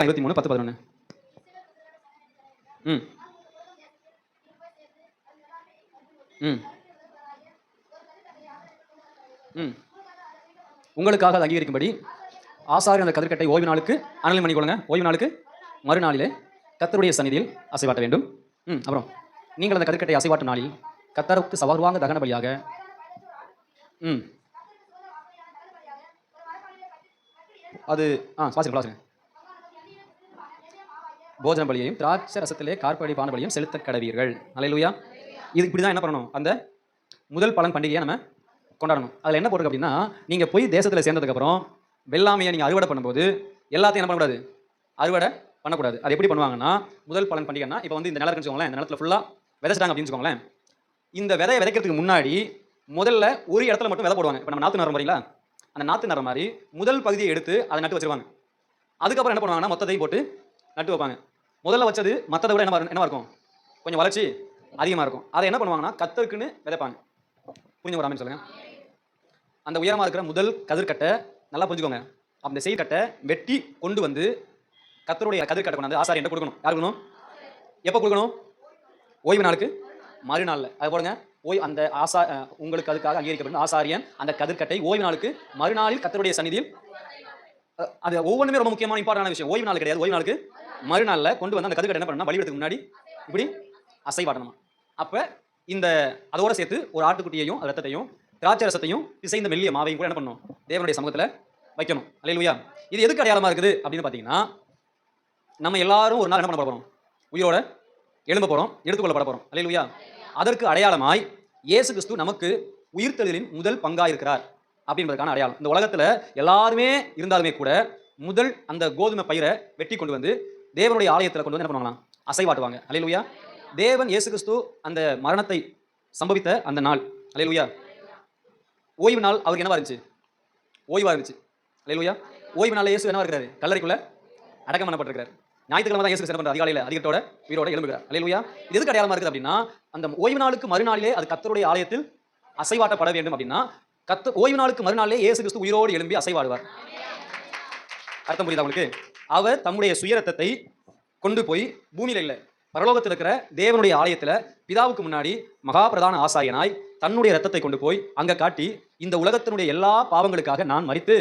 23:10-11. ம் ம் ம் உங்களுக்காக அது அங்கீகரிக்கும்படி ஆசாரியன் அந்த கதிர்க்கட்டை ஓய்வு நாளுக்கு அனல் பண்ணிக்கொள்ளுங்க. ஓய்வு நாளுக்கு மறுநாளிலே கர்த்தருடைய சந்நிதியில் அசைவாட்ட வேண்டும். அப்புறம் நீங்கள் அந்த கதிர்க்கட்டை அசைவாட்டும் நாளில் கர்த்தருக்கு சவார்வாங்க தகன பலியாக அது வாசிங்க போஜன பலியையும் திராட்சை ரசத்திலே கார்படி பான பலியும் செலுத்த கடவீர்கள். அல்லேலூயா. இது இப்படி தான் என்ன பண்ணணும், அந்த முதல் பலன் பண்டிகையை நம்ம கொண்டாடணும். அதில் என்ன போட்டுருக்கு அப்படின்னா, நீங்கள் போய் தேசத்தில் சேர்ந்ததுக்கப்புறம் வெள்ளாமையை நீங்கள் அறுவடை பண்ணும்போது எல்லாத்தையும் என்ன பண்ணக்கூடாது, அறுவடை பண்ணக்கூடாது. அது எப்படி பண்ணுவாங்கன்னா, முதல் பலன் பண்டிகைன்னா, இப்போ வந்து இந்த நிலம் இருக்குன்னு வச்சுக்கோங்களேன், இந்த நிலத்தில் ஃபுல்லாக விதைச்சிட்டாங்க அப்படின்னு வச்சுக்கோங்களேன். இந்த விதையை விதைக்கிறதுக்கு முன்னாடி முதல்ல ஒரு இடத்துல மட்டும் விதை போடுவாங்க. இப்போ நம்ம நாற்று நடுற மாதிரிங்களா, அந்த நாற்று நடுற மாதிரி முதல் பகுதியை எடுத்து அதை நட்டு வச்சிருவாங்க. அதுக்கப்புறம் என்ன பண்ணுவாங்கன்னா, மொத்தத்தையும் போட்டு நட்டு வைப்பாங்க. முதல்ல வச்சது மற்றதை விட என்னவா இருக்கும், கொஞ்சம் வளர்ச்சி அதிகமாக இருக்கும். அதை என்ன பண்ணுவாங்கன்னா, கத்தருக்குன்னு விதைப்பாங்க. புரிஞ்சு வராமல் சொல்லுங்க. அந்த உயரமாக இருக்கிற முதல் கதிர்கட்டை நல்லா புரிஞ்சுக்கோங்க. அந்த செய்கட்டை வெட்டி கொண்டு வந்து கத்தருடைய கதிர்கட்டை கொண்டாந்து ஆசாரியன் கொடுக்கணும். யார் கொடுக்கணும், எப்போ கொடுக்கணும், ஓய்வு நாளுக்கு மறுநாளில். அது போடுங்க, அந்த உங்களுக்கு அதுக்காக அங்கீகரிக்கப்படும் ஆசாரியன் அந்த கதிர்கட்டை ஓய்வு நாளுக்கு மறுநாளில் கத்தருடைய சந்நிதியில், அது ஒவ்வொன்றுமே ரொம்ப முக்கியமான இம்பார்ட்டன்டான விஷயம். ஓய்வு நாள் கிடையாது, ஓய்வு நாளுக்கு மறுநாளில் கொண்டு வந்து அந்த கதிர்கட்டை என்ன பண்ணணும், பலியிடத்துக்கு முன்னாடி இப்படி அசைவாட்டணுமா. அப்போ இந்த அதோட சேர்த்து ஒரு ஆட்டுக்குட்டியையும் ரத்தத்தையும் திராட்சை ரசத்தையும் பிசைந்த மெல்லிய மாவையும் கூட என்ன பண்ணணும், தேவனுடைய சமூகத்தில் வைக்கணும். அல்லேலூயா. இது எதுக்கு அடையாளமாக இருக்குது அப்படின்னு பார்த்தீங்கன்னா, நம்ம எல்லாரும் ஒரு நாள் என்ன பண்ண போகிறோம், உயிரோட எழும்ப போகிறோம், எடுத்துக்கொள்ளப்பட போகிறோம். அல்லேலூயா. அதற்கு அடையாளமாய் இயேசு கிறிஸ்து நமக்கு உயிர்த்தெழுதலின் முதல் பங்காக இருக்கிறார் அப்படின்றதுக்கான அடையாளம். இந்த உலகத்தில் எல்லாருமே இருந்தாலுமே கூட முதல் அந்த கோதுமை பயிரை வெட்டி கொண்டு வந்து தேவனுடைய ஆலயத்தில் கொண்டு வந்து என்ன பண்ணுவாங்களாம், அசைவாட்டுவாங்க. அல்லேலூயா. தேவன் இயேசு கிறிஸ்து அந்த மரணத்தை சம்பவித்த அந்த நாள், அல்லேலூயா, ஓய்வு நாள் அவருக்கு என்னவா இருந்துச்சு, ஓய்வா இருந்துச்சு. அல்லேலூயா. ஓய்வு நாள் இயேசு என்னவா இருக்கிறாரு, கல்லறைக்குள்ள அடக்கம் பண்ணப்பட்டிருக்கிறார். ஞாயிற்றுக்கிழமை தான் இயேசு என்ன பண்றாரு, அதிகாலையில் அதிகத்தோட உயிரோட எழும்புகிறார். அல்லேலூயா. இது எதுக்கு அடையாளமா இருக்குது அப்படின்னா, அந்த ஓய்வு நாளுக்கு மறுநாளிலே அது கர்த்தருடைய ஆலயத்தில் அசைவாட்டப்பட வேண்டும் அப்படின்னா, ஓய்வு நாளுக்கு மறுநாளிலே இயேசு கிறிஸ்து உயிரோடு எழும்பி அசைவாடுவார். அர்த்தம் புரியுதா உங்களுக்கு? அவர் தம்முடைய சுயரத்தத்தை கொண்டு போய் பூமியில இல்லை, பரலோகத்தில் இருக்கிற தேவனுடைய ஆலயத்தில் பிதாவுக்கு முன்னாடி மகா பிரதான ஆசாரியனாய் தன்னுடைய ரத்தத்தை கொண்டு போய் அங்கே காட்டி, இந்த உலகத்தினுடைய எல்லா பாவங்களுக்காக நான் மரித்து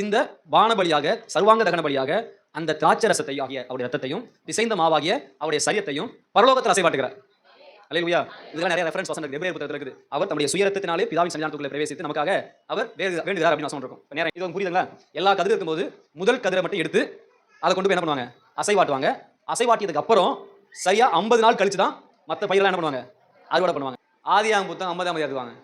இந்த பானபலியாக சர்வாங்க தகன பலியாக அந்த திராட்சை ரசத்தை ஆகிய அவருடைய ரத்தத்தையும் பிசைந்த மாவாகிய அவருடைய சரியத்தையும் பரலோகத்தில் அசைவாட்டுகிறார். அல்லேலூயா. இதெல்லாம் நிறைய ரெஃபரன்ஸ் வசனம் இருக்குது, எபிரேயர் புத்தகத்தில் இருக்குது. அவர் தம்முடைய சுயரத்தினாலே பிதாவின் சன்னிதானத்துக்குள்ளே பிரவேசித்து நமக்காக அவர் வேண்டுகிறார் அப்படின்னு வசனம் இருக்கும். நேரம் இது புரியுதுங்களா? எல்லா கதிர் இருக்கும்போது முதல் கதிரை மட்டும் எடுத்து அதை கொண்டு போய் என்ன பண்ணுவாங்க, அசைவாட்டுவாங்க. அசைவாட்டியதுக்கு அப்புறம் சரியா 50 நாள் கழிச்சு தான் மற்ற பயிரெல்லாம் என்ன பண்ணுவாங்க, அறுவடை பண்ணுவாங்க. ஆதியாகமம் புத்தகம் 50ஆம் அதிகாரம்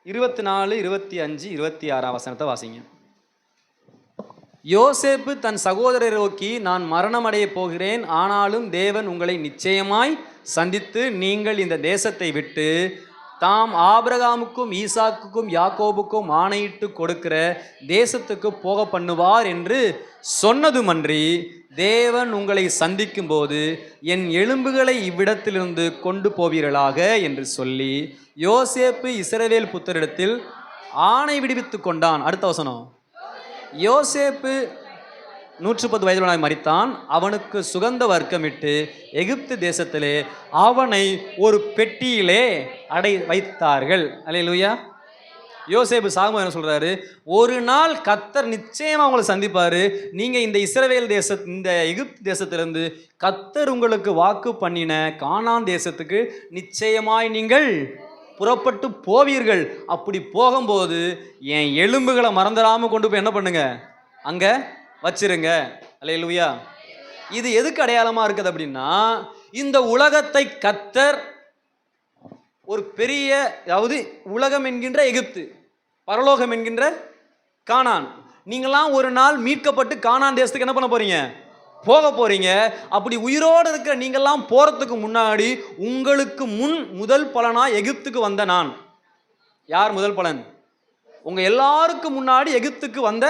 24, 25, 26 வசனத்தை வாசிங்க. யோசேப்பு தன் சகோதரரை நோக்கி, நான் மரணமடைய போகிறேன், ஆனாலும் தேவன் உங்களை நிச்சயமாய் சந்தித்து நீங்கள் இந்த தேசத்தை விட்டு தாம் ஆபிரகாமுக்கும் ஈசாக்குக்கும் யாக்கோபுக்கும் ஆணையிட்டு கொடுக்கிற தேசத்துக்கு போக பண்ணுவார் என்று சொன்னதுமன்றி, தேவன் உங்களை சந்திக்கும் போது என் எலும்புகளை இவ்விடத்திலிருந்து கொண்டு போவீர்களாக என்று சொல்லி யோசேப்பு இஸ்ரவேல் புத்தரிடத்தில் ஆணை விடுவித்து கொண்டான். அடுத்த வசனம், யோசேப்பு 110 வயதுள்ளவனாய் மரித்தான். அவனுக்கு சுகந்த வர்க்கமிட்டு எகிப்து தேசத்திலே அவனை ஒரு பெட்டியிலே வைத்தார்கள். அல்லேலூயா. யோசேப்பு சாகும்போது என்ன சொல்றாரு, ஒரு நாள் கர்த்தர் நிச்சயமா உங்களை சந்திப்பாரு, நீங்க இந்த இஸ்ரவேல் இந்த எகிப்து தேசத்திலிருந்து கர்த்தர் உங்களுக்கு வாக்கு பண்ணின கானான் தேசத்துக்கு நிச்சயமாய் நீங்கள் புறப்பட்டு போவீர்கள். அப்படி போகும்போது என் எலும்புகளை மறந்துடாம கொண்டு போய் என்ன பண்ணுங்க, அங்க வச்சிருங்க. அல்லேலூயா. இது எதுக்கு அடையாளமா இருக்குது அப்படின்னா, இந்த உலகத்தை கர்த்தர் ஒரு பெரிய, அதாவது உலகம் என்கின்ற எகிப்து, பரலோகம் என்கின்ற கானான், நீங்களாம் ஒரு நாள் மீட்கப்பட்டு கானான் தேசத்துக்கு என்ன பண்ண போறீங்க, போக போறீங்க. அப்படி உயிரோடு இருக்கிற நீங்கள்லாம் போறதுக்கு முன்னாடி உங்களுக்கு முதல் பலனா எகிப்துக்கு வந்த நான். யார் முதல் பலன்? உங்க எல்லாருக்கும் முன்னாடி எகிப்துக்கு வந்த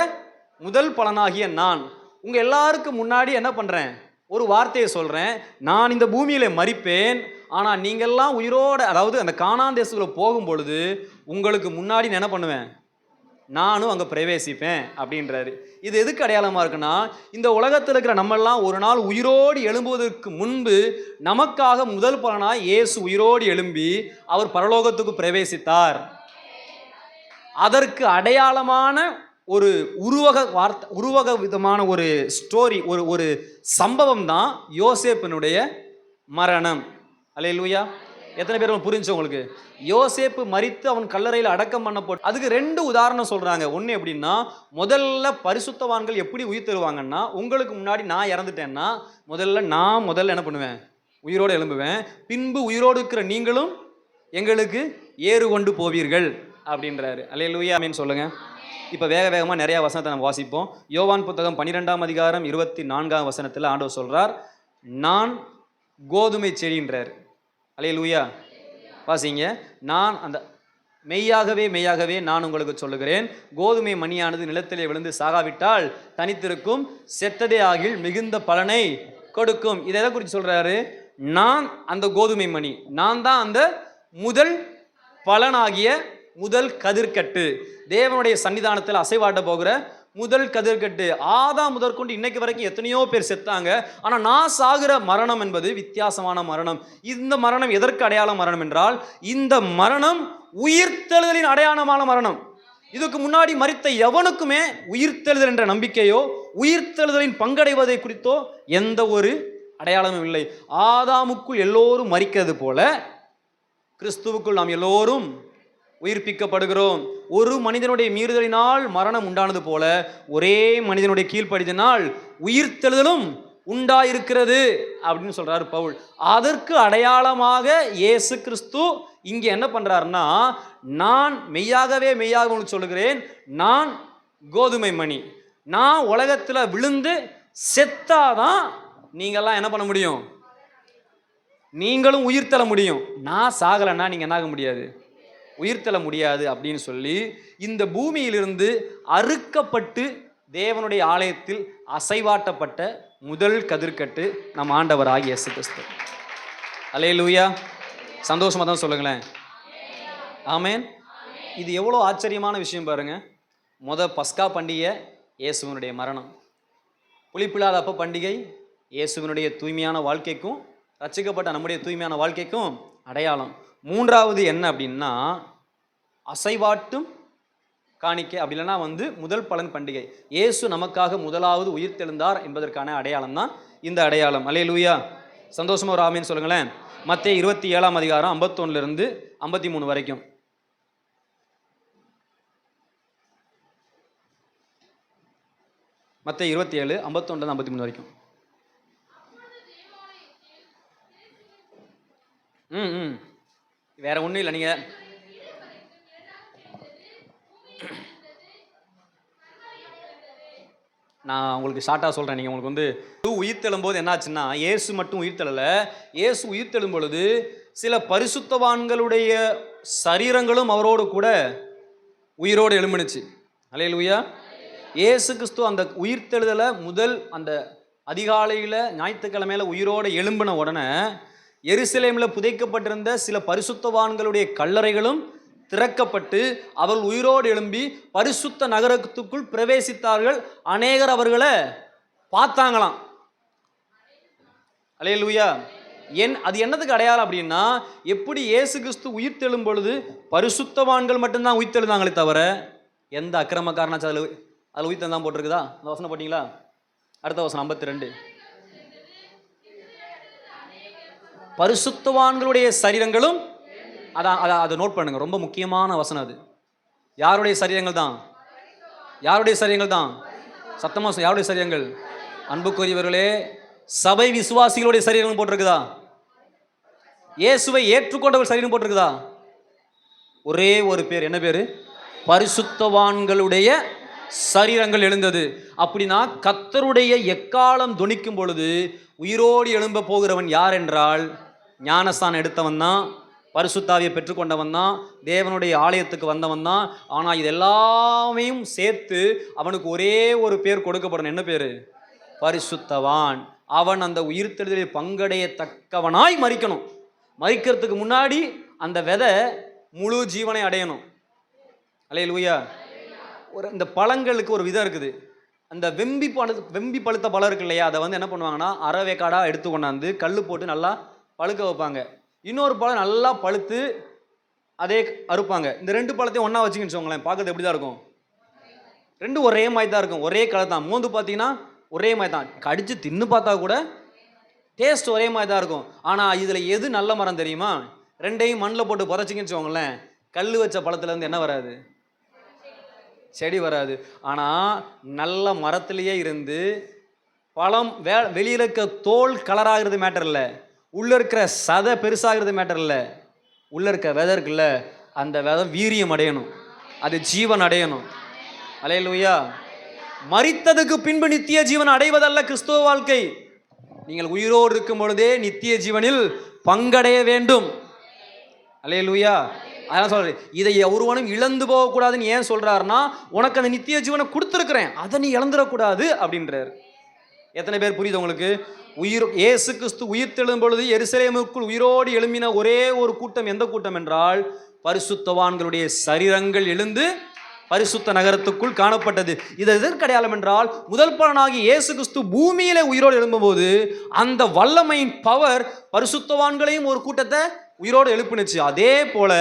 முதல் பலனாகிய நான் உங்க எல்லாருக்கும் முன்னாடி என்ன பண்றேன், ஒரு வார்த்தையை சொல்றேன், நான் இந்த பூமியில மரிப்பேன், ஆனா நீங்கள்லாம் உயிரோட, அதாவது அந்த கானான் தேசத்துல போகும் பொழுது உங்களுக்கு முன்னாடி என்ன பண்ணுவேன், நானும் அங்கே பிரவேசிப்பேன் அப்படின்றாரு. இது எதுக்கு அடையாளமாக இருக்குன்னா, இந்த உலகத்தில் இருக்கிற நம்மெல்லாம் ஒரு நாள் உயிரோடு எழும்புவதற்கு முன்பு நமக்காக முதல் பலனாய் இயேசு உயிரோடு எழும்பி அவர் பரலோகத்துக்கு பிரவேசித்தார். அதற்கு அடையாளமான ஒரு உருவக விதமான ஒரு ஸ்டோரி, ஒரு சம்பவம் தான் யோசேப்பினுடைய மரணம். அல்லேலூயா. எத்தனை பேர் புரிஞ்சு உங்களுக்கு? யோசேப்பு மரித்து அவன் கல்லறையில் அடக்கம் பண்ணப்பட்டு, அதுக்கு 2 உதாரணம் சொல்றாங்க. ஒன்று எப்படின்னா, முதல்ல பரிசுத்தவான்கள் எப்படி உயிர் தருவாங்கன்னா, உங்களுக்கு முன்னாடி நான் இறந்துட்டேன்னா முதல்ல என்ன பண்ணுவேன்? உயிரோடு எழும்புவேன். பின்பு உயிரோடு இருக்கிற நீங்களும் எங்களுக்கு ஏறு கொண்டு போவீர்கள் அப்படின்றாரு. அல்லேலூயா, ஆமென் சொல்லுங்க. இப்போ வேகமாக நிறையா வசனத்தை நம்ம வாசிப்போம். யோவான் புத்தகம் 12ஆம் அதிகாரம் 24ஆம் வசனத்தில் ஆண்டவர் சொல்றார், நான் கோதுமை செடின்றார். அல்லேலூயா. வாசிங்க. நான் அந்த மெய்யாகவே நான் உங்களுக்கு சொல்லுகிறேன், கோதுமை மணியானது நிலத்திலே விழுந்து சாகாவிட்டால் தனித்திருக்கும், செத்ததே ஆகில் மிகுந்த பலனை கொடுக்கும். இதை எதை குறித்து சொல்றாரு? நான் அந்த கோதுமை மணி, நான் தான் அந்த முதல் பலனாகிய முதல் கதிர்கட்டு, தேவனுடைய சன்னிதானத்தில் அசைவாட்ட போகிற முதல் கதிர்கட்டு. ஆதாம் முதற்கொண்டு இன்னைக்கு வரைக்கும் எத்தனையோ பேர் செத்தாங்க. ஆனால் நான் சாகிற மரணம் என்பது வித்தியாசமான மரணம். இந்த மரணம் எதற்கு அடையாள மரணம் என்றால், இந்த மரணம் உயிர்த்தெழுதலின் அடையாளமான மரணம். இதுக்கு முன்னாடி மரித்த எவனுக்குமே உயிர்த்தெழுதல் என்ற நம்பிக்கையோ உயிர்த்தெழுதலின் பங்கடைவதை குறித்தோ எந்த ஒரு அடையாளமும் இல்லை. ஆதாமுக்குள் எல்லோரும் மரிக்கிறது போல கிறிஸ்துவுக்குள் நாம் எல்லோரும் உயிர்ப்பிக்கப்படுகிறோம். ஒரு மனிதனுடைய மீறுதலினால் மரணம் உண்டானது போல ஒரே மனிதனுடைய கீழ்ப்படிதலினால் உயிர்த்தெழுதலும் உண்டாயிருக்கிறது அப்படின்னு சொல்றாரு பவுல். அதற்கு அடையாளமாக இயேசு கிறிஸ்து இங்கே என்ன பண்றாருன்னா, நான் மெய்யாகவே உங்களுக்கு சொல்லுகிறேன், நான் கோதுமை மணி, நான் உலகத்தில் விழுந்து செத்தாதான் நீங்கள்லாம் என்ன பண்ண முடியும்? நீங்களும் உயிர்த்தெழ முடியும். நான் சாகலைன்னா நீங்கள் என்ன ஆக முடியாது? உயிர்த்தெழ முடியாது அப்படின்னு சொல்லி இந்த பூமியிலிருந்து அறுக்கப்பட்டு தேவனுடைய ஆலயத்தில் அசைவாட்டப்பட்ட முதல் கதிர்கட்டு நம் ஆண்டவராகிய இயேசு கிறிஸ்து. அல்லேலூயா. சந்தோஷமா தான் சொல்லுங்களேன். ஆமென். இது எவ்வளோ ஆச்சரியமான விஷயம் பாருங்க. பஸ்கா பண்டிகை இயேசுவினுடைய மரணம், புளிப்பில்லாத அப்ப பண்டிகை இயேசுவினுடைய தூய்மையான வாழ்க்கைக்கும் ரட்சிக்கப்பட்ட நம்முடைய தூய்மையான வாழ்க்கைக்கும் அடையாளம். 3வது என்ன அப்படின்னா, அசைவாட்டும் காணிக்கை, அப்படி இல்லைன்னா முதல் பலன் பண்டிகை. இயேசு நமக்காக முதலாவது உயிர்த்தெழுந்தார் என்பதற்கான அடையாளம் தான் இந்த அடையாளம். அல்லேலூயா. சந்தோஷமா ஒரு ஆமீன் சொல்லுங்களேன். மத்தேயு 27ஆம் அதிகாரம் 51 53 வரைக்கும். மத்தேயு 27 51 53 வரைக்கும். வேற ஒன்றும் இல்லை. நீங்கள் நான் உங்களுக்கு ஷார்ட்டாக சொல்கிறேன். நீங்கள் உங்களுக்கு உயிர்த்தெழும்போது என்னாச்சுன்னா, இயேசு மட்டும் உயிர்த்தெழலை. இயேசு உயிர்த்தெழும் பொழுது சில பரிசுத்தவான்களுடைய சரீரங்களும் அவரோடு கூட உயிரோடு எழும்பினுச்சு. அல்லேலூயா. இயேசு கிறிஸ்து அந்த உயிர்த்தெழுதலை அந்த அதிகாலையில் ஞாயிற்றுக்கிழமையில உயிரோடு எழும்பின உடனே எருசலேமில் புதைக்கப்பட்டிருந்த சில பரிசுத்தவான்களுடைய கல்லறைகளும் திறக்கப்பட்டு அவர்கள் உயிரோடு எழும்பி பரிசுத்த நகரத்துக்குள் பிரவேசித்தார்கள். அநேகர் அவர்களை பார்த்தாங்களாம். அல்லேலூயா. அது என்னதுக்கு அடையாளம் அப்படின்னா, எப்படி இயேசு கிறிஸ்து உயிர்த்தெழும் பொழுது பரிசுத்தவான்கள் மட்டும்தான் உயிர்த்தெழுந்தாங்களே தவிர எந்த அக்கிரமக்காரனாச்சும் அதில் உயிர்த்தெழுந்தான் போட்டிருக்குதா? அந்த வசனம் போட்டிங்களா? அடுத்த வசனம் 52. பரிசுத்தவான்களுடைய சரீரங்களும், அதை நோட் பண்ணுங்க, ரொம்ப முக்கியமான வசனம் அது. யாருடைய சரீரங்கள் தான்? யாருடைய சரீரங்கள் தான்? சத்தமா யாருடைய சரீரங்கள்? அன்புக்குரியவர்களே, சபை விசுவாசிகளுடைய சரீரங்கள் போட்டிருக்குதா? இயேசுவை ஏற்றுக்கொண்டவர் சரீரம் போட்டிருக்குதா? ஒரே ஒரு பேர், என்ன பேரு? பரிசுத்தவான்களுடைய சரீரங்கள் எழுந்தது. அப்படின்னா கர்த்தருடைய எக்காலம் தொனிக்கும் பொழுது உயிரோடு எழும்ப போகிறவன் யார் என்றால், ஞானஸ்தானம் எடுத்தவன் தான், பரிசுத்தாவியை பெற்றுக்கொண்டவன் தான், தேவனுடைய ஆலயத்துக்கு வந்தவன் தான். ஆனால் இது எல்லாமையும் சேர்த்து அவனுக்கு ஒரே ஒரு பேர் கொடுக்கப்படணும். என்ன பேர்? பரிசுத்தவான். அவன் அந்த உயிர்த்தெழுதலில் பங்கடையத்தக்கவனாய் மரிக்கணும். மரிக்கிறதுக்கு முன்னாடி அந்த விதை முழு ஜீவனை அடையணும். அல்லேலூயா. இந்த பழங்களுக்கு ஒரு விதம் இருக்குது. அந்த வெம்பி பழுத்த பழம் இருக்கு இல்லையா, அதை வந்து என்ன பண்ணுவாங்கன்னா அரைவேக்காடாக எடுத்து கொண்டாந்து கல் போட்டு நல்லா பழுக்க வைப்பாங்க. இன்னொரு பழம் நல்லா பழுத்து அதே அறுப்பாங்க. இந்த 2 பழத்தையும் ஒன்றா வச்சுக்கின்னு வச்சுக்கோங்களேன், பார்க்கறது எப்படி தான் இருக்கும்? ரெண்டும் ஒரே மாதிரி தான் இருக்கும், ஒரே கலர் தான். மோந்து பார்த்தீங்கன்னா ஒரே மாதிரி தான், கடிச்சு தின்னு பார்த்தா கூட டேஸ்ட் ஒரே மாதிரி தான் இருக்கும். ஆனால் இதில் எது நல்ல மரம் தெரியுமா? ரெண்டையும் மண்ணில் போட்டு புதைச்சிங்கன்னு வச்சுக்கோங்களேன், கல் வச்ச பழத்துலேருந்து என்ன வராது? செடி வராது. ஆனால் நல்ல மரத்திலேயே இருந்து பழம் வெளியில் இருக்க தோல் கலராகிறது மேட்டர் இல்லை, உள்ளே இருக்கிற சதை பெருசாகிறது மேட்டர் இல்லை. உள்ளே இருக்க விதை இருக்குல்ல, அந்த விதை வீரியம் அடையணும், அது ஜீவன் அடையணும். அல்லேலூயா. மரித்ததுக்கு பின்பு நித்திய ஜீவன் அடைவதல்ல கிறிஸ்துவ வாழ்க்கை. நீங்கள் உயிரோடு இருக்கும் பொழுதே நித்திய ஜீவனில் பங்கடைய வேண்டும். அல்லேலூயா. அதான் சொல்றேன், இதை ஒருவனும் இழந்து போகக்கூடாதுன்னு ஏன் சொல்றாருன்னா, உனக்கு அந்த நித்திய ஜீவனை கொடுத்துருக்கிறேன், அதை நீ இழந்துடக்கூடாது அப்படின்றார். எத்தனை பேர் புரியுது உங்களுக்கு? இயேசு கிறிஸ்து உயிர் தெழும் பொழுது எருசலேமுக்குள் உயிரோடு எழும்பின ஒரே ஒரு கூட்டம் எந்த கூட்டம் என்றால், பரிசுத்தவான்களுடைய சரீரங்கள் எழுந்து பரிசுத்த நகரத்துக்குள் காணப்பட்டது. இது எதற்கு அடையாளம் என்றால், முதல் பலனாகி இயேசு கிறிஸ்து பூமியிலே உயிரோடு எழும்பும்போது அந்த வல்லமையின் பவர் பரிசுத்தவான்களையும் ஒரு கூட்டத்தை உயிரோடு எழுப்புனுச்சு. அதே போல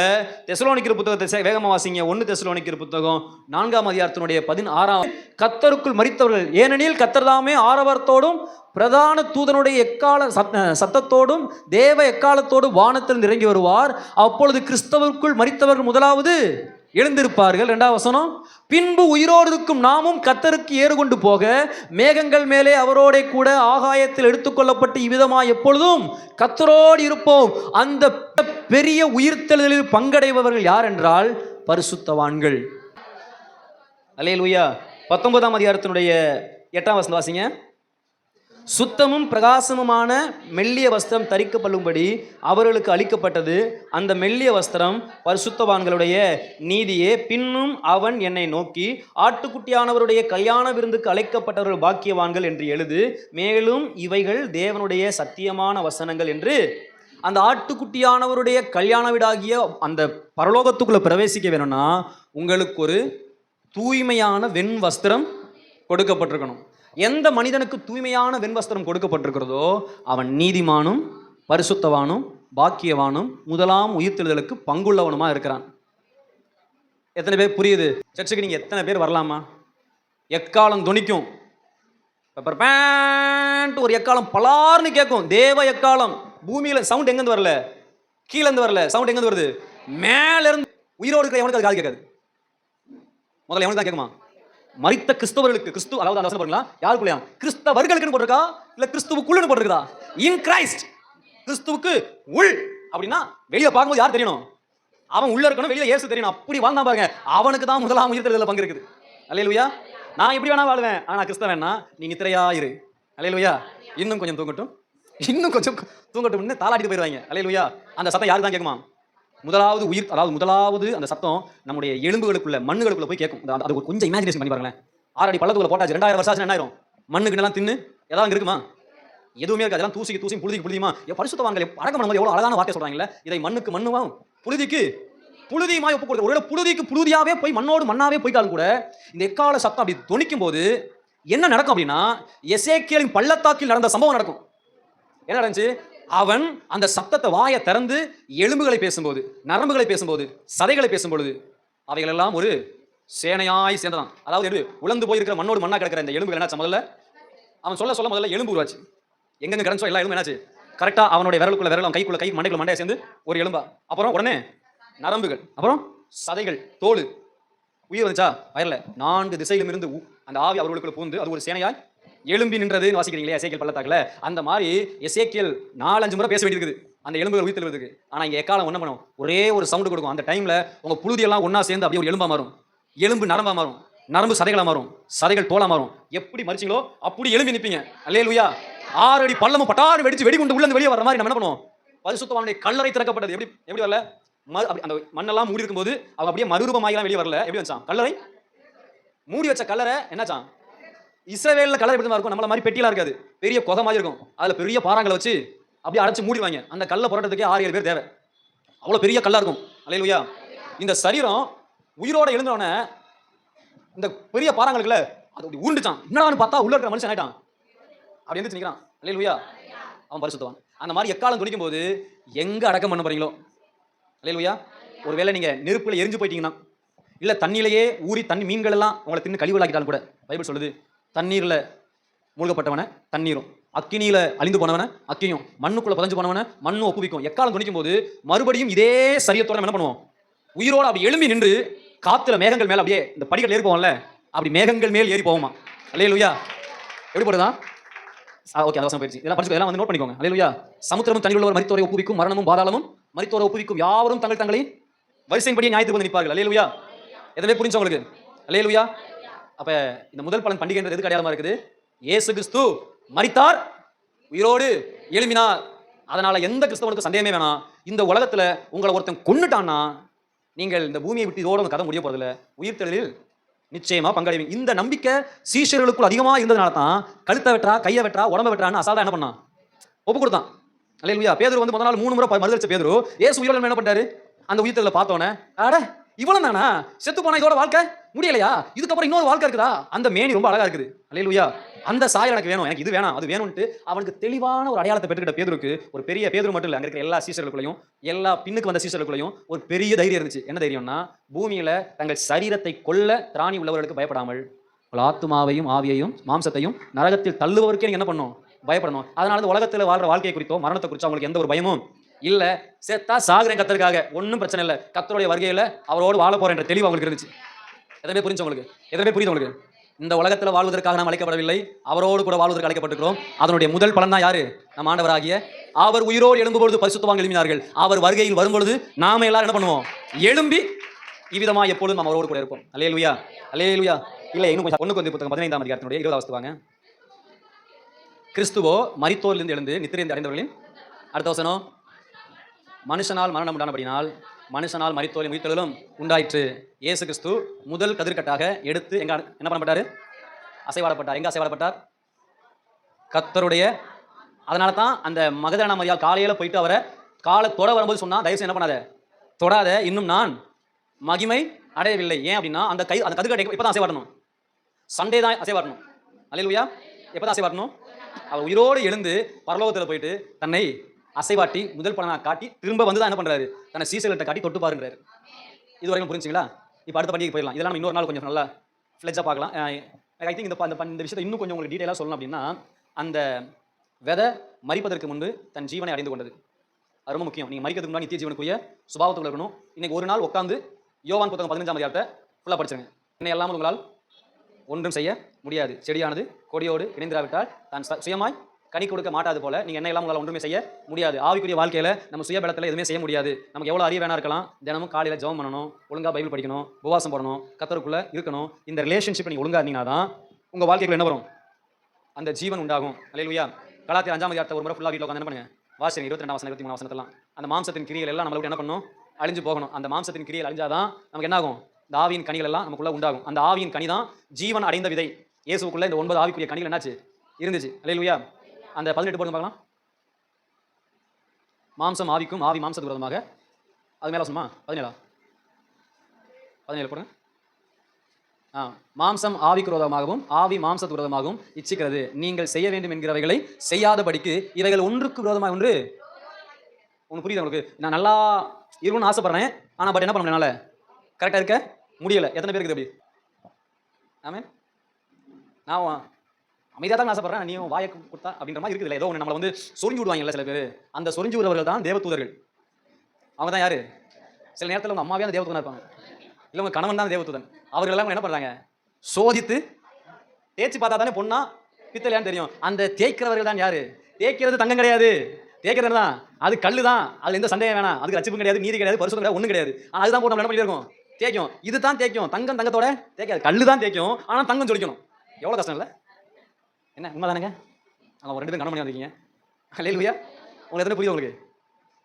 தெசலோனிக்கர் புத்தகத்தை வேகமாக வாசிங்க. 1 தெசலோனிக்கர் புத்தகம் 4ஆம் அதிகாரத்தினுடைய 16. கர்த்தருக்குள் மரித்தவர்கள், ஏனெனில் கர்த்தர் தாமே ஆரவாரத்தோடும் பிரதான தூதனுடைய சத்தத்தோடும் தேவ எக்காலத்தோடும் வானத்தில் இறங்கி வருவார். அப்பொழுது கிறிஸ்தவருக்குள் மரித்தவர்கள் முதலாவது எழுந்திருப்பார்கள். 2ஆம் வசனம், பின்பு உயிரோடு இருக்கும் நாமும் கர்த்தருக்கு ஏறுகொண்டு போக மேகங்கள் மேலே அவரோட கூட ஆகாயத்தில் எடுத்துக்கொள்ளப்பட்டு இவ்விதமாய் எப்பொழுதும் கர்த்தரோடு இருப்போம். அந்த பெரிய உயிர்த்தெழுதலில் பங்கடைபவர்கள் யார் என்றால் பரிசுத்தவான்கள். அல்லேலூயா. 19ஆம் அதிகாரத்தினுடைய 8ஆம் வசனம் வாசிங்க. சுத்தமும் பிரகாசமுமான மெல்லிய வஸ்திரம் தரிக்கப்படும்படி அவர்களுக்கு அளிக்கப்பட்டது. அந்த மெல்லிய வஸ்திரம் பரிசுத்தவான்களுடைய நீதியே. பின்னும் அவன் என்னை நோக்கி, ஆட்டுக்குட்டியானவருடைய கல்யாண விருந்துக்கு அழைக்கப்பட்டவர்கள் பாக்கியவான்கள் என்று எழுது, மேலும் இவைகள் தேவனுடைய சத்தியமான வசனங்கள் என்று. அந்த ஆட்டுக்குட்டியானவருடைய கல்யாண வீடாகிய அந்த பரலோகத்துக்குள்ள பிரவேசிக்க வேணும்னா உங்களுக்கு ஒரு தூய்மையான வெண் வஸ்திரம் கொடுக்கப்பட்டிருக்கணும். எந்த மனிதனுக்கு தூய்மையான வெண்வஸ்திரம் கொடுக்கப்பட்டிருக்கிறதோ அவன் நீதிமானும் பரிசுத்தவானும் பாக்கியவானும் முதலாம் உயிர்த்தெழுதலுக்கு பங்குள்ளவனுமா இருக்கிறான். எத்தனை பேர் புரியுது? சர்ச்சுக்கு நீங்க எத்தனை பேர் வரலாமா? எக்காலம் துணிக்கும், ஒரு எக்காலம் பலார்னு கேட்கும், தேவ எக்காலம். பூமியில சவுண்ட் எங்கிருந்து வரல, கீழே இருந்து வரல, சவுண்ட் எங்கிருந்து வருது? மேல இருந்து. உயிரோடு இருக்கிற எவனுக்கு அது காது கேட்காது. முதல்ல எவனுக்கு தான் கேட்குமா? மரித்த கிறிஸ்தவர்களுக்கு. கிறிஸ்து அதாவது அந்த வசனம் பாருங்களா, யாருக்குள்ளயா? கிறிஸ்தவர்களுக்கு போட்டிருக்கா இல்ல கிறிஸ்துவுக்குள்ள போட்டிருக்கா? In Christ. கிறிஸ்துவுக்கு உள் அப்படின்னா வெளியே பார்க்கும்போது யார் தெரியணும்? அவன் உள்ள இருக்கணும், வெளியே இயேசு தெரியணும். அப்படி வாழ்ந்தா பாருங்க, அவனுக்கு தான் முதலாம் உயிர்த்தெழுதல்ல பங்கு இருக்குது. அல்லேலூயா. நான் எப்படி வேணா வாழ்வேன், ஆனா கிறிஸ்தவன்னா நீ நித்திரையா இரு. அல்லேலூயா. இன்னும் கொஞ்சம் தூங்கட்டும், இன்னும் கொஞ்சம் தூங்கட்டும் தாளாட்டிட்டு போயிடுவாங்க. அல்லேலூயா. அந்த சத்தம் யாருக்கு தான் கேட்குமா? முதலாவது உயிர், அதாவது முதலாவது அந்த சத்தம் நம்முடைய எலும்புகளுக்குள்ள மண்ணுகளுக்குள்ள போய் கேட்கும். அது கொஞ்சம் இமேஜினேஷன் பண்ணி பாருங்களேன். 6 அடி பள்ளத்துக்குள்ள போட்டாச்சு, 2000 வருஷம் ஆச்சு, என்ன ஆயிரும்? மண்ணுக்கு எல்லாம் தின்னு ஏதாவது இருக்குமா? எதுவுமே இருக்காது. அதெல்லாம் தூசி புழுதிக்கு புழுதியுமா? பரிசுத்தவான்கள் அடக்கம் பண்ணும்போது எவ்வளவு அழகான வார்த்தை சொல்றாங்கல்ல, இதை மண்ணுக்கு மண்ணுவாம் புழுதிக்கு புழுதியுமாய் ஒப்பு கொடுத்து. ஒருவேளை புழுதிக்கு புழுதியாவே போய் மண்ணோடு மண்ணாவே போய்ட்டாலும் கூட இந்த எக்கால சத்தம் அப்படி துணிக்கும் போது என்ன நடக்கும் அப்படின்னா, எசேக்கியேலின் பள்ளத்தாக்கில் நடந்த சம்பவம் நடக்கும். என்ன நடந்துச்சு? அவன் அந்த சத்தத்தை வாயை திறந்து எலும்புகளை பேசும்போது, நரம்புகளை பேசும்போது, சதைகளை பேசும்பொழுது அவைகள் எல்லாம் ஒரு சேனையாய் சேர்ந்ததான். அதாவது உலர்ந்து போயிருக்கிற மண்ணோடு மண்ணா கிடக்கிற இந்த எலும்புகள் என்னாச்சு? முதல்ல அவன் சொல்ல முதல்ல எலும்பு உருவாச்சு. எங்கெங்க கிடந்தோ எல்லா எலும்பு என்னாச்சு? கரெக்டா அவனுடைய விரலுக்குள்ள விரல், அவன் கைக்குள்ள கை, மண்டைக்குள்ள மண்டையை சேர்ந்து ஒரு எலும்பா. அப்புறம் உடனே நரம்புகள், அப்புறம் சதைகள், தோல். உயிர் வந்துச்சா? வயர்ல 4 திசையிலும் இருந்து அந்த ஆவி அவர்களுக்குள்ள பூந்து அது ஒரு சேனையாய் எழும்பி நின்றது. வாசிக்கிறீங்களே எசேக்கியேல் பள்ளத்தாக்குல. அந்த மாதிரி எசேக்கியேல் 4-5 முறை பேச வேண்டியிருக்குது அந்த எலும்புகள் உயிர் தெழுவதுக்கு. ஆனா இங்க எக்காலம் என்ன பண்ணும்? ஒரே ஒரு சவுண்ட் கொடுக்கும். அந்த டைம்ல உங்க புழுதி எல்லாம் ஒன்னா சேர்ந்து அப்படியே ஒரு எலும்பா மாறும், எலும்பு நரம்பா மாறும், நரம்பு சதைகளா மாறும், சதைகள் தோலா மாறும். எப்படி மரிச்சீங்களோ அப்படி எழும்பி நிப்பீங்க. அல்லேலூயா. 6 அடி பள்ளமும் பட்டாறு வெடிச்சு வெடிகுண்டு உள்ள வெளியே வர மாதிரி நம்ம என்ன பண்ணுவோம்? பரிசுத்தவானுடைய கல்லறை திறக்கப்பட்டது. எப்படி வரல? அந்த மண்ணெல்லாம் மூடி இருக்கும்போது அவங்க அப்படியே மறுரூபமாகலாம் வெளியே வரல. எப்படி வச்சான்? கல்லறை மூடி வச்ச கல்லறை என்னாச்சான்? இஸ்ரவேல்ல கல்லறை எப்படி இருக்கும்? நம்மள மாதிரி பெட்டியெல்லாம் இருக்காது, பெரிய கொகை மாதிரி இருக்கும். அதுல பெரிய பாறாங்களை வச்சு அப்படியே அடைச்சு மூடிடுவாங்க. அந்த கல்லை புரட்டத்துக்கே 6-7 பேர் தேவை. அவ்வளவு பெரிய கல்லா இருக்கும். அல்லேலூயா. இந்த சரீரம் உயிரோட எழுந்தவன இந்த பெரிய பாறாங்களுக்குள்ள அது அப்படி உருண்டுச்சான். என்னடான்னு பார்த்தா உள்ள இருக்கிற மனுஷன் ஆயிட்டான். அப்படி எந்திரிச்சு நிக்கிறான். அல்லேலூயா. அவன் பரிசுத்தவான். அந்த மாதிரி எக்காலம் துணிக்கும் போது எங்க அடக்கம் பண்ண போறீங்களோ, அல்லேலூயா. ஒருவேளை நீங்க நெருப்புல எரிஞ்சு போயிட்டீங்கன்னா, இல்ல தண்ணியிலேயே ஊறி தண்ணி மீன்கள் எல்லாம் உங்களை தின்னு கழிவுகளாக்கிட்டாலும் கூட பைபிள் சொல்லுது, தண்ணீர்ல மூழ்கப்பட்டவன தண்ணீரும், அக்கினியில அழிந்து போனவன அக்கினியும், மண்ணுக்குள்ள புதைஞ்சு போனவன மண்ணும் ஒப்புவிக்கும். எக்காலம் துணிக்கும் போது மறுபடியும் இதே சரியத்தோட என்ன பண்ணுவோம், உயிரோட அப்படி எழும்பி நின்று காத்துல மேகங்கள் மேல அப்படியே இந்த படிக்கட்டு ஏறி போவோம்ல, அப்படி மேகங்கள் மேல் ஏறி போவோமா. அல்லேலூயா. எப்படி போடுதா? ஓகே, அந்த வசனம் போயிடுச்சு. இதெல்லாம் படிச்சு எல்லாம் வந்து நோட் பண்ணிக்கோங்க. அல்லேலூயா. சமுத்திரமும் தண்ணீர் உள்ளவர் மரித்தோரை ஒப்புவிக்கும், மரணமும் பாதாளமும் மரித்தோரை ஒப்புவிக்கும், யாவரும் தங்களை வரிசையின்படி நியாயத்துக்கு வந்து நிற்பார்கள். அல்லேலூயா. எதுவே புரிஞ்சு உங்களுக்கு? அல்லேலூயா. அப்ப இந்த முதல் பலன் பண்டிகைன்றது எதுக்கு அடையாளமா இருக்குது? இயேசு கிறிஸ்து மரித்தார், உயிரோடு எழும்பினார். அதனால எந்த கிறிஸ்தவனுக்கு சந்தேகமே வேணாம். இந்த உலகத்துல உங்களை ஒருத்தன் கொன்னுட்டான்னா நீங்கள் இந்த பூமியை விட்டு இதோட கதை முடிய போறதில்ல. உயிர்த்தெழுதலில் நிச்சயமா பங்கடைவீங்க. இந்த நம்பிக்கை சீஷர்களுக்குள் அதிகமா இருந்ததுனால தான் கழுத்தை வெட்டா, கையை வெட்டா, உடம்ப வெட்டான்னு அசால்ட்டா என்ன பண்ணான், ஒப்பு கொடுத்தான். அல்லேலூயா. பேதுரு வந்து முதல் நாள் 3 முறை மறுதலிச்ச பேதுரு இயேசு உயிரோட என்ன பண்ணாரு? அந்த உயிர்த்தெழுதலை பார்த்தோன்னே, அட இவ்வளவு தானா, செத்து போனா இதோட வாழ்க்கை முடியலையா, இதுக்கப்புறம் இன்னொரு வாழ்க்கை இருக்குதா, அந்த மேனி ரொம்ப அழகா இருக்குது. அல்லேலூயா. அந்த சாயல் எனக்கு வேணும், எனக்கு இது வேணாம் அது வேணும்ட்டு அவனுக்கு தெளிவான ஒரு அடையாளத்தை பெற்றுக்கிட்ட பேதுருக்கு, ஒரு பெரிய பேதுரு மட்டும் இல்லை, அங்க இருக்கிற எல்லா சீஷர்களுக்குள்ளையும், எல்லா பின்னுக்கு வந்த சீஷர்களுக்குள்ளையும் ஒரு பெரிய தைரியம் இருந்துச்சு. என்ன தைரியம்னா, பூமியில தங்கள் சரீரத்தை கொல்ல திராணி உள்ளவர்களுக்கு பயப்படாமல், ஆத்மாவையும் ஆவியையும் மாம்சத்தையும் நரகத்தில் தள்ளுவதற்கே நீங்க என்ன பண்ணணும், பயப்படணும். அதனால இந்த உலகத்தில் வாழ்ற வாழ்க்கையை குறித்தோ மரணத்தை குறிச்சோ அவங்களுக்கு எந்த ஒரு பயமும் இல்ல. செத்தா சாகுறேன் கத்தருக்காக, ஒன்றும் பிரச்சனை இல்லை, கத்தருடைய வருகையில அவரோடு வாழ போறேன் என்ற தெளிவு அவங்களுக்கு இருந்துச்சு. எதவே புரிஞ்சு உங்களுக்கு? எதவே புரியுது உங்களுக்கு? இந்த உலகத்தில் வாழ்வதற்காக நாம் அழைக்கப்படவில்லை, அவரோடு கூட வாழ்வதற்கு அழைக்கப்பட்டிருக்கிறோம். அதனுடைய முதல் பலன் தான் யாரு? நம் ஆண்டவராகிய அவர் உயிரோடு எழும்பும்பொழுது பரிசுத்தவான்கள் எழும்பினார்கள். அவர் வருகையில் வரும்பொழுது நாம எல்லாரும் என்ன பண்ணுவோம், எழும்பி இவ்விதமா எப்பொழுதும் நம்ம அவரோடு கூட இருப்போம். அல்லேலூயா. அல்லேலூயா. இல்லை, இன்னும் கொஞ்சம் 1 கொரிந்தியர் புத்தகம் 15ஆம் அதிகாரத்தினுடைய 20வது வசனம் வாங்க. கிறிஸ்துவோ மரித்தோரிலிருந்து எழுந்து நித்திரைந்து அடைந்தவர்களின், அடுத்த வசனம், மனுஷனால் மரணம் உண்டானபடினால் மனுஷனால் மரித்தோரின் உயிர்த்தெழுதலும் உண்டாயிற்று. இயேசு கிறிஸ்து முதல் கதிர்கட்டாக எடுத்து எங்க என்ன பண்ணப்பட்டாரு? அசைவாடப்பட்டார். எங்க அசைவாடப்பட்டார்? கர்த்தருடைய. அதனால தான் அந்த மகதலேனா மரியாள் காலையில போயிட்டு அவரை காலை தொட வரும்போது சொன்னா, தயவுசெய்து என்ன பண்ணாத, தொடாத, இன்னும் நான் மகிமை அடையவில்லை. ஏன் அப்படின்னா அந்த கதிர்கட்டை இப்பதான் அசைவாடணும், சண்டே தான் அசைவாடணும். அல்லேலூயா. எப்பதான் அசைவாடணும்? அவர் உயிரோடு எழுந்து பரலோகத்தில் போயிட்டு தன்னை அசைவாட்டி முதல் பலனாக காட்டி திரும்ப வந்து தான் என்ன பண்றாரு, தன்னை சீசர்கள்ட்ட காட்டி தொட்டு பாருங்கிறாரு. இது வரைக்கும் புரிஞ்சுங்களா? இப்போ அடுத்த பண்டிகைக்கு போயிடலாம். இதெல்லாம் நம்ம இன்னொரு நாள் கொஞ்சம் நல்லா ஃப்ளெஜ்ஜாக பார்க்கலாம். ஐ திங்க் இந்த விஷயத்தை இன்னும் கொஞ்சம் உங்களுக்கு டீட்டெயிலாக சொல்லணும் அப்படின்னா, அந்த விதை மரிப்பதற்கு முன்பு தன் ஜீவனை அடைந்து கொண்டது. அது ரொம்ப முக்கியம். நீங்கள் மரிக்கிறதுக்கு முன்னாடி நித்திய ஜீவனுக்குரிய சுபாவத்துக்குள்ள இருக்கணும். இன்னைக்கு ஒரு நாள் உட்காந்து யோவான் புத்தகம் 15ஆம் அதிகாரத்தை ஃபுல்லாக படிச்சுங்க. என்னை எல்லாம் உங்களால் ஒன்றும் செய்ய முடியாது, செடியானது கொடியோடு இணைந்திராவிட்டால் தான் சுயமாய் கனி கொடுக்க மாட்டாது போல, நீங்க என்ன எல்லாம் உங்களால் ஒன்றுமே செய்ய முடியாது. ஆவிக்குரிய வாழ்க்கையில நம்ம சுய பலத்தில் எதுவுமே செய்ய முடியாது. நமக்கு எவ்வளவு அறிவு வேணா இருக்கலாம், தினமும் காலையில ஜெபம் பண்ணணும், ஒழுங்கா பைபிள் படிக்கணும், உபவாசம் போடணும், கர்த்தருக்குள்ள இருக்கணும். இந்த ரிலேஷன்ஷிப் நீங்க ஒழுங்கா இருந்தீங்கன்னா தான் உங்க வாழ்க்கைக்குள்ள என்ன வரும், அந்த ஜீவன் உண்டாகும். அல்லேலூயா. கலாத்தியர் 5ஆம் அதிகாரத்தை ஒரு முறை ஃபுல்லா வீட்டில் உட்காந்து என்ன பண்ணுங்க, வாசிங்க. 22ஆம் வசனம் 23ஆம் வசனத்தெல்லாம் அந்த மாம்சத்தின் கிரியைகள் எல்லாம் நம்மளுக்கு என்ன பண்ணும், அழிஞ்சு போகணும். அந்த மாம்சத்தின் கிரியைகள் அழிஞ்சாதான் நமக்கு என்ன ஆகும், இந்த ஆவியின் கனிகள் எல்லாம் நமக்குள்ள உண்டாகும். அந்த ஆவியின் கனி தான் ஜீவன் அடைந்த விதை. இயேசுக்குள்ள இந்த 9 ஆவிக்குரிய கனிகள் என்னாச்சு, இருந்துச்சு. அல்லேலூயா. அந்த 18 போடுங்க பார்க்கலாம். மாம்சம் ஆவிக்கும் ஆவி மாம்சத்துக்கு விரோதமாக, அது மேல சொன்னா 17 போடுங்க. மாம்சம் ஆவிக்கு விரோதமாகவும் ஆவி மாம்சத்துக்கு விரோதமாகவும் இச்சிக்கிறது. நீங்கள் செய்ய வேண்டும் என்கிறவைகளை செய்யாதபடிக்கு இவைகள் ஒன்றுக்கு விரோதமாக ஒன்று. உங்களுக்கு புரியுது உங்களுக்கு? நான் நல்லா இருக்கணும்னு ஆசைப்படுறேன், ஆனா பட் என்ன பண்ண முடியல, கரெக்டா இருக்க முடியல. எத்தனை பேருக்கு அப்படி? ஆமென். நான் அமைதியாக தான் ஆசைப்படுறேன், நீயும் வாயை கொடுத்தா அப்படின்ற மாதிரி இருக்குது. ஏதோ ஒன்று நம்மளை வந்து சொரிஞ்சு விடுவாங்கல்ல சில பேர். அந்த சொரிஞ்சு விடுறவர்கள் தான் தேவதூதர்கள். அவங்க தான் யாரு? சில நேரத்தில் உங்கள் அம்மாவே அந்த தேவதூதனாக இருப்பாங்க, இல்லை உங்கள் கணவன் தான் தேவதூதன். அவர்கள் எல்லாம் என்ன பண்ணுறாங்க, சோதித்து தேய்ச்சி பார்த்தா தானே பொண்ணா பித்தலையான்னு தெரியும். அந்த தேய்க்கிறவர்கள் தான் யாரு? தேய்க்கிறது தங்கம் கிடையாது, தேய்க்கிறது தான் அது கல்லு தான். அதில் எந்த சந்தேகம் வேணாம். அதுக்கு ரட்சிப்பும் கிடையாது, நீதி கிடையாது, பரிசுத்தம் கிடையாது, ஒன்றும் கிடையாது. ஆனால் அதுதான் போட்டு நம்ம என்ன பண்ணிட்டு இருக்கோம், தேய்க்கும். இது தான் தேய்க்கும். தங்கம் தங்கத்தோட தேய்க்காது, கல்லு தான் தேய்க்கும். ஆனால் தங்கம் ஜொலிக்கணும். எவ்வளோ கஷ்டம் இல்லை? என்ன உண்மை தானேங்க? அவங்க 2 பேரும் கணவன் பண்ணி வந்திருக்கீங்க. அல்லேலூயா. உங்களுக்கு எத்தனை புரியுது?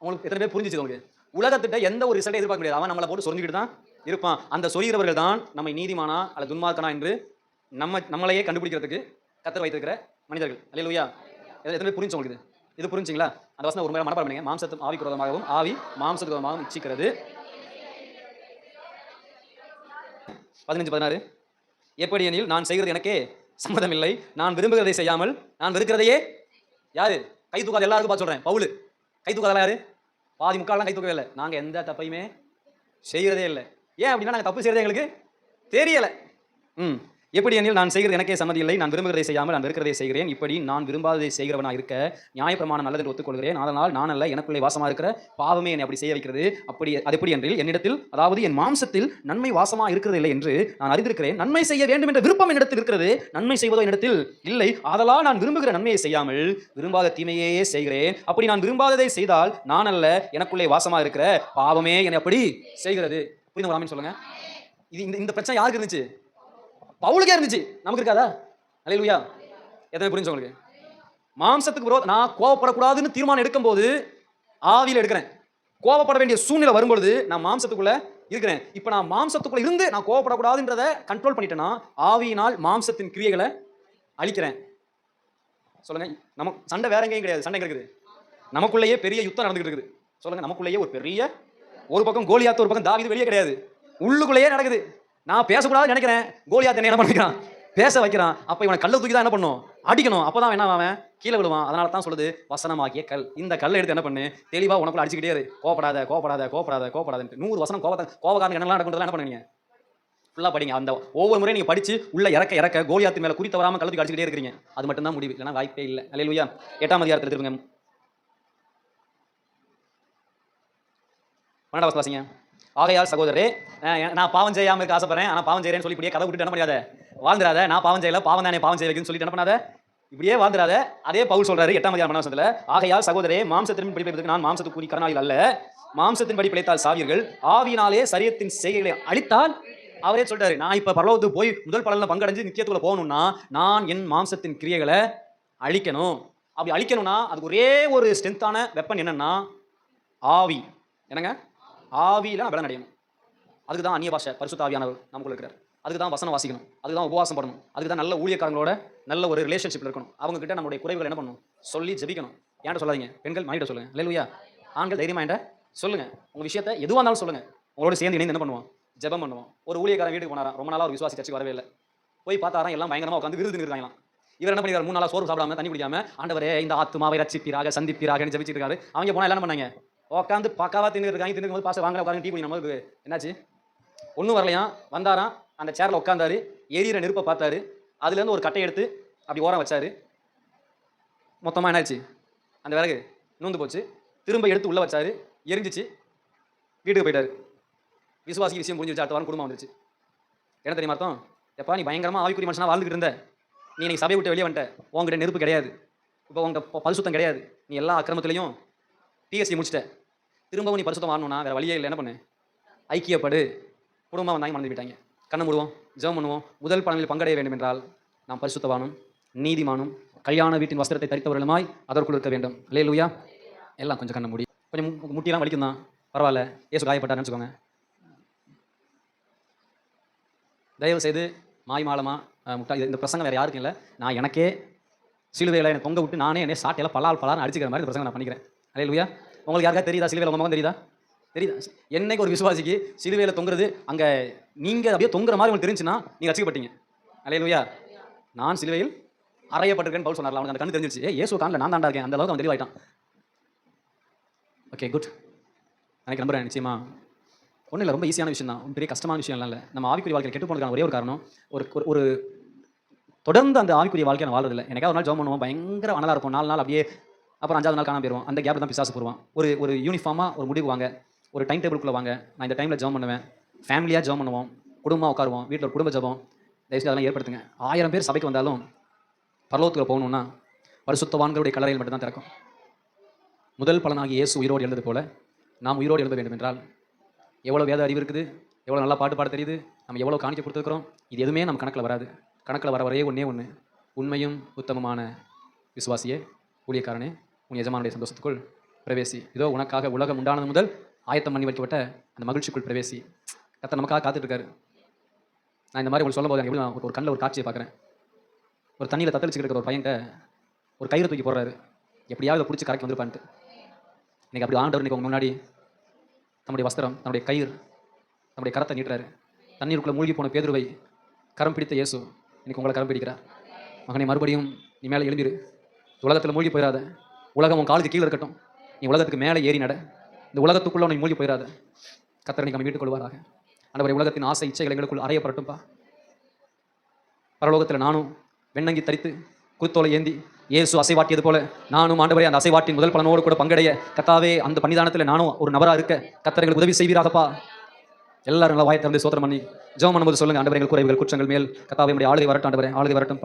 உங்களுக்கு எத்தனை பேர் புரிஞ்சிச்சு? உங்களுக்கு உலகத்திட்ட எந்த ஒரு ரிசல்ட்டை எதிர்பார்க்க முடியாது. அவன் நம்மளை போட்டு சொரிஞ்சுக்கிட்டு தான் இருப்பான். அந்த சொரிகிறவர்கள் தான் நம்மை நீதிமானா அல்லது துன்மார்க்கனா என்று நம்மளையே கண்டுபிடிக்கிறதுக்கு கத்தர் வைத்திருக்கிற மனிதர்கள். அல்லேலூயா. எத்தனை பேர் புரிஞ்சு உங்களுக்கு? இது புரிஞ்சுங்களா? அந்த வசனம் ஒரு முறை மனப்பாடம் பண்ணுங்க. மாம்சத்தும் ஆவிக்கு விரோதமாகவும் ஆவி மாம்சத்துக்கு விரோதமாகவும் இச்சிக்கிறது. 15-16 எப்படி எனில் நான் செய்கிறது எனக்கே சம்மதமில்லை, நான் விரும்புகிறதை செய்யாமல் நான் வெறுக்கிறதையே. யாரு கை தூக்காத? எல்லாருக்கும் பார்த்து சொல்றேன். பவுல் கை தூக்காதெல்லாம் யாரு? பாதி முக்கால்லாம் கை தூக்கவே இல்லை. நாங்க எந்த தப்பையுமே செய்கிறதே இல்லை. ஏன் அப்படின்னா நாங்க தப்பு செய்யறது எங்களுக்கு தெரியல. எப்படி எனில் நான் செய்கிறது எனக்கே சம்மதி இல்லை, நான் விரும்புகிறதை செய்யாமல் நான் வெறுக்கிறதை செய்கிறேன். இப்படி நான் விரும்பாததை செய்கிறவனா இருக்க நியாயப்பிரமாணம் நல்லது என்று ஒத்துக்கொள்கிறேன். அதனால் நான் அல்ல, எனக்குள்ளே வாசமா இருக்கிற பாவமே என்னை அப்படி செய்ய வைக்கிறது. அப்படி அது எப்படி என்றில் என்னிடத்தில், அதாவது என் மாம்சத்தில் நன்மை வாசமா இருக்கிறது இல்லை என்று நான் அறிந்திருக்கிறேன். நன்மை செய்ய வேண்டும் என்ற விருப்பம் என்னிடத்தில் இருக்கிறது, நன்மை செய்வதோ என்னிடத்தில் இல்லை. ஆதலால் நான் விரும்புகிற நன்மையை செய்யாமல் விரும்பாத தீமையே செய்கிறேன். அப்படி நான் விரும்பாததை செய்தால் நான் அல்ல, எனக்குள்ளே வாசமா இருக்கிற பாவமே என்னை அப்படி செய்கிறது. புரியுது? ஒரு ஆமென் சொல்லுங்க. இது இந்த பிரச்சனை யாருக்கு இருந்துச்சு? பவுலுக்கே இருந்துச்சு. நமக்கு இருக்காதா? அல்லேலூயா. எத்தனை புரிஞ்சு உங்களுக்கு? மாம்சத்துக்கு விரோதம் நான் கோவப்படக்கூடாதுன்னு தீர்மானம் எடுக்கும் போது ஆவியில எடுக்கிறேன். கோவப்பட வேண்டிய சூழ்நிலை வரும்பொழுது நான் மாம்சத்துக்குள்ள இருக்கிறேன். இப்ப நான் மாம்சத்துக்குள்ள இருந்து நான் கோவப்படக்கூடாதுன்றத கண்ட்ரோல் பண்ணிட்டேன்னா ஆவியினால் மாம்சத்தின் கிரியைகளை அழிக்கிறேன். சொல்லுங்க. நமக்கு சண்டை வேற எங்கேயும் கிடையாது. சண்டை இருக்குது நமக்குள்ளேயே. பெரிய யுத்தம் நடந்துகிட்டு இருக்குது. சொல்லுங்க. நமக்குள்ளேயே ஒரு பெரிய, ஒரு பக்கம் கோலியாத்து, ஒரு பக்கம் தாவீது வெளியே கிடையாது, உள்ளுக்குள்ளேயே நடக்குது. நான் பேசக்கூடாதுன்னு நினைக்கிறேன், கோலியாத் என்ன பண்ணிக்கிறான்? பேச வைக்கிறான். அப்ப இவனை கல்லை தூக்கி தான் என்ன பண்ணும்? அடிக்கணும். அப்பதான் என்ன அவன் கீழே விழுவான். அதனால தான் சொல்லுது வசனமாகிய கல். இந்த கல்லை எடுத்து என்ன பண்ணு? தெளிவா உனக்குள்ள அடிச்சுக்கிட்டே இரு. கோபப்படாத கோபப்படாத கோபப்படாத கோபப்படாதுன்னு 100 வசனம் கோபக்காரன் என்னெல்லாம் நடக்குன்றதெல்லாம் என்ன பண்ணுவீங்க? ஃபுல்லா படிங்க. அந்த ஒவ்வொரு முறையும் நீங்க படிச்சு உள்ள இறக்க கோலியாத்து மேல குறித்த வராம கல்லை தூக்கி அடிச்சுக்கிட்டே இருக்கிறீங்க. அது மட்டும் தான் முடிவு, இல்லைன்னா வாய்ப்பே இல்லை. அல்லேலூயா. 8ஆம் அதிகாரத்தில் திரும்புங்க. 12 வாசிங்க. ஆகையால் சகோதரரே, நான் பாவம் செய்யாமல் இருக்க ஆசைப்படுறேன், ஆனால் பாவம் செய்கிறேன்னு சொல்லி இப்படியே கதை விட்டுட்டு என்ன பண்ணாத? வாழ்ந்துடாத. நான் பாவம் செய்யல, பாவம் தானே பாவம் செய்ய வைக்குன்னு சொல்லிட்டு என்ன பண்ணாத? இப்படியே வாழ்ந்துடாத. அதே பவுல் சொல்றாரு 8ஆம் அதிகாரம் 12ஆம் வசனத்துல, ஆகையால் சகோதரரே, மாம்சத்தின் படி பிழைப்பதற்கு நான் மாம்சத்துக்கு கூலி கடனாளிகள் அல்ல, மாம்சத்தின் படி பிழைத்தால் சாவீர்கள், ஆவியினாலே சரீரத்தின் செய்கைகளை அழித்தால். அவரே சொல்றாரு, நான் இப்ப பரலோகத்துக்கு போய் முதல் பலன்ல பங்கடைஞ்சு நித்தியத்துக்குள்ள போகணும்னா நான் என் மாம்சத்தின் கிரியைகளை அழிக்கணும். அப்படி அழிக்கணும்னா அதுக்கு ஒரே ஒரு ஸ்ட்ரென்த்தான வெப்பன் என்னன்னா ஆவி. என்னங்க? ஆவியில நான் பலன் அடையணும். அதுக்கு தான் அந்நிய பாஷை, பரிசுத்த ஆவியானவர் நமக்குள்ள இருக்கிறார். அதுக்கு தான் வசனம் வாசிக்கணும், அதுக்கு தான் உபவாசம் பண்ணணும், அதுக்கு தான் நல்ல ஊழியக்காரங்களோட நல்ல ஒரு ரிலேஷன்ஷிப்ல இருக்கணும். அவங்க கிட்ட நம்மளுடைய குறைவுகள் என்ன பண்ணணும்? சொல்லி ஜெபிக்கணும். ஏன்ட்ட சொல்லாதீங்க. பெண்கள் மனைவிட்ட சொல்லுங்க. அல்லேலூயா. ஆண்கள் தைரியமா என்கிட்ட சொல்லுங்க. உங்க விஷயத்தை எதுவாக இருந்தாலும் சொல்லுங்க. உங்களோட சேர்ந்து இணைந்து என்ன பண்ணுவோம்? ஜெபம் பண்ணுவோம். ஒரு ஊழியக்காரன் வீட்டுக்கு போனாராம். ரொம்ப நாளா ஒரு விசுவாசி சர்ச்சைக்கு வரவே இல்லை. போய் பார்த்தாராம், எல்லாம் பயங்கரமா உட்காந்து விருது இருக்காங்களாம். இவர் என்ன பண்ணிருக்காரு? 3 நாளா சோறு சாப்பிடாம தண்ணி குடிக்காம, ஆண்டவரே இந்த ஆத்துமாவை ரட்சிப்பீராக சந்திப்பீராக ஜெபிச்சிட்டு இருக்காரு. அவங்க போனா என்ன பண்ணாங்க? உட்காந்து பக்காவா தின்னு இருக்காங்க. தின்னு போது பாச வாங்கல உட்காந்து டீ குடி. நமக்கு என்னாச்சு? ஒன்றும் வரலையா? வந்தாராம், அந்த சேர்ல உட்காந்தாரு, எரியிற நெருப்பை பார்த்தாரு, அதுலேருந்து ஒரு கட்டை எடுத்து அப்படி ஓரம் வச்சாரு. மொத்தமாக என்னாச்சு? அந்த விறகு நூந்து போச்சு. திரும்ப எடுத்து உள்ள வச்சாரு, எரிஞ்சிச்சு. வீட்டுக்கு போயிட்டாரு. விசுவாசிக்கு விஷயம் புரிஞ்சிருச்சு. அடுத்த வாரம் குடும்பம் வந்துருச்சு. என்ன தெரியுமா அர்த்தம்? எப்பா நீ பயங்கரமா ஆவிக்குரிய மனுஷனா வாழ்ந்துகிட்டு இருந்த, நீ இன்னைக்கு சபையை விட்டு வெளியே வந்துட்ட. உங்ககிட்ட நெருப்பு கிடையாது, இப்போ உங்க பரிசுத்தம் கிடையாது, நீ எல்லா அக்கிரமத்திலையும் பிஎஸ்சி முடிச்சிட்ட. திரும்பவும் நீ பரிசுத்தம் வாழணும்னா வேற வழியே இல்லை. என்ன பண்ணு? ஐக்கியப்படு. குடும்பம் வந்தாங்க, மறந்து போயிட்டாங்க. கண்ணை மூடுவோம், ஜெபம் பண்ணுவோம். முதல் பலனில் பங்கடைய வேண்டும் என்றால் நாம் பரிசுத்தவானும் நீதிமானும் கல்யாண வீட்டின் வஸ்திரத்தை தரித்தவர்களுமாய் அதற்குள் இருக்க வேண்டும். அல்லேலூயா. எல்லாம் கொஞ்சம் கண்ணை மூடி. கொஞ்சம் முட்டியெல்லாம் வலிக்கும் தான், பரவாயில்ல. இயேசு காயப்பட்டார்னு வச்சுக்கோங்க. தயவு செய்து மாய்மாலமா முட்டா இந்த பிரசங்கம் வேறு யாருக்கும் இல்லை. நான் எனக்கே சிலுவையில் என்னை தொங்க விட்டு நானே என்னை சாட்டையில் பலார்னு அடிச்சுக்கிற மாதிரி இந்த பிரசங்கம் நான் பண்ணிக்கிறேன். அல்லேலூயா. உங்களுக்கு யாருக்கா தெரியுதா சிலுவையில் உங்கள் மகன் தெரியுதா? தெரியுதா? என்னைக்கு ஒரு விசுவாசிக்கு சிலுவையில் தொங்குறது அங்கே நீங்கள் அப்படியே தொங்குற மாதிரி உங்களுக்கு தெரிஞ்சுன்னா நீங்கள் ரசிக்கப்பட்டீங்க. அல்லேலூயா. நான் சிலுவையில் அறையப்பட்டிருக்கேன்னு பவுல் சொன்னார். அவனுக்கு அந்த கண்ணு தெரிஞ்சிருச்சு. இயேசு காணில் நான் தாண்டா இருக்கேன். அந்த அளவுக்கு அவன் தெளிவாயிட்டான். Okay, good. எனக்கு நம்புறேன். நிச்சயமா ஒன்றும் இல்லை, ரொம்ப ஈஸியான விஷயம் தான், பெரிய கஷ்டமான விஷயம் இல்லை. நம்ம ஆவிக்குரிய வாழ்க்கையில் கெட்டு போனதுக்கான ஒரே ஒரு காரணம், ஒரு தொடர்ந்து அந்த ஆவிக்குரிய வாழ்க்கையை நான் வாழ்றதில்லை. எனக்காக ஒரு நாள் ஜெபம் பண்ணுவோம், பயங்கர அனலாக இருக்கும். 4 நாள் அப்படியே, அப்புறம் 5ஆவது நாள் காணாம போயிடுவோம். அந்த கேப்பில் தான் பிசாசு போடுவான். ஒரு யூனிஃபார்மாக ஒரு முடிவு வாங்க, ஒரு டைம் டேபிளுக்குள்ளே வாங்க. நான் இந்த டைமில் ஜெபம் பண்ணுவேன், ஃபேமிலியாக ஜெபம் பண்ணுவோம், குடும்பமாக உட்காருவோம், வீட்டில் ஒரு குடும்ப ஜெபம். தயவுசெய்து அதெல்லாம் ஏற்படுத்துங்க. 1000 பேர் சபைக்கு வந்தாலும் பரலோகத்துக்கு போகணுன்னா பரிசுத்தவான்களுடைய கல்லறையில் மட்டும்தான் திறக்கும். முதல் பலனாகி இயேசு உயிரோடு எழுந்தது போல நாம் உயிரோடு எழுத வேண்டும் என்றால் எவ்வளோ வேத அறிவு இருக்குது, எவ்வளோ நல்லா பாட்டு பாட தெரியுது, நம்ம எவ்வளோ காணிக்க கொடுத்துருக்குறோம், இது எதுவுமே நம்ம கணக்கில் வராது. கணக்கில் வர ஒரே ஒன்று, உண்மையும் உத்தமமான விசுவாசியே, ஊழியக்காரனே, உன் எஜமானுடைய சந்தோஷத்துக்குள் பிரவேசி. இதோ உனக்காக உலகம் உண்டானது முதல் ஆயத்தம் பண்ணி வைக்கப்பட்ட அந்த மகிழ்ச்சிக்குள் பிரவேசி. கர்த்தர் நமக்காக காத்துட்ருக்காரு. நான் இந்த மாதிரி உங்களுக்கு சொல்லும் போது எப்படி நான் ஒரு கண்ணில் ஒரு காட்சியை பார்க்குறேன். ஒரு தண்ணியில் தத்தளிச்சுக்கிட்டு இருக்கிற ஒரு பையன்கிட்ட ஒரு கயிறு தூக்கி போடுறாரு, எப்படியாவது பிடிச்சி கரைக்கு வந்துருப்பான்ட்டு. இன்றைக்கி அப்படி ஆண்டவர் இன்றைக்கி உங்கள் முன்னாடி தன்னுடைய வஸ்திரம், தன்னுடைய கயிறு, தன்னுடைய கரத்தை நீட்டுறாரு. தண்ணீருக்குள்ளே மூழ்கி போன பேதுருவை கரம் பிடித்த இயேசு இன்னைக்கு உங்களை கரம் பிடிக்கிறார். மகனை மறுபடியும் நீ மேலே எழும்பிரு. உலகத்தில் மூழ்கி போயிடாத. உலகம் உன் காலுக்கு கீழே இருக்கட்டும். நீ உலகத்துக்கு மேலே ஏறி நட. இந்த உலகத்துக்குள்ள நீ மூழ்கி போயிடாத. கர்த்தர் நீ மீட்டுக் கொள்வாராக. ஆண்டவரே, உலகத்தின் ஆசை இச்சைகள் எங்களுக்குள் அறையப்படட்டும்பா. பரலோகத்தில் நானும் வெண்ணங்கி தரித்து குருத்தோலை ஏந்தி இயேசு அசைவாட்டியது போல நானும் ஆண்டவரே அந்த அசைவாட்டின் முதல் பலனோடு கூட பங்கடைய கர்த்தாவே அந்த பன்னிதானத்தில் நானும் ஒரு நபராக இருக்க கர்த்தர் எங்களுக்கு உதவி செய்வீராகப்பா. எல்லாரும் நல்லா வாயை திறந்து சோத்திரம் பண்ணி ஜெபம் பண்ணும்போது சொல்லுங்க, ஆண்டவரே எங்கள் குறைவுகள் குற்றங்கள் மேல் கர்த்தாவே உம்முடைய ஆளுகை வரட்டும். ஆண்டவரே ஆளுகை வரட்டும்.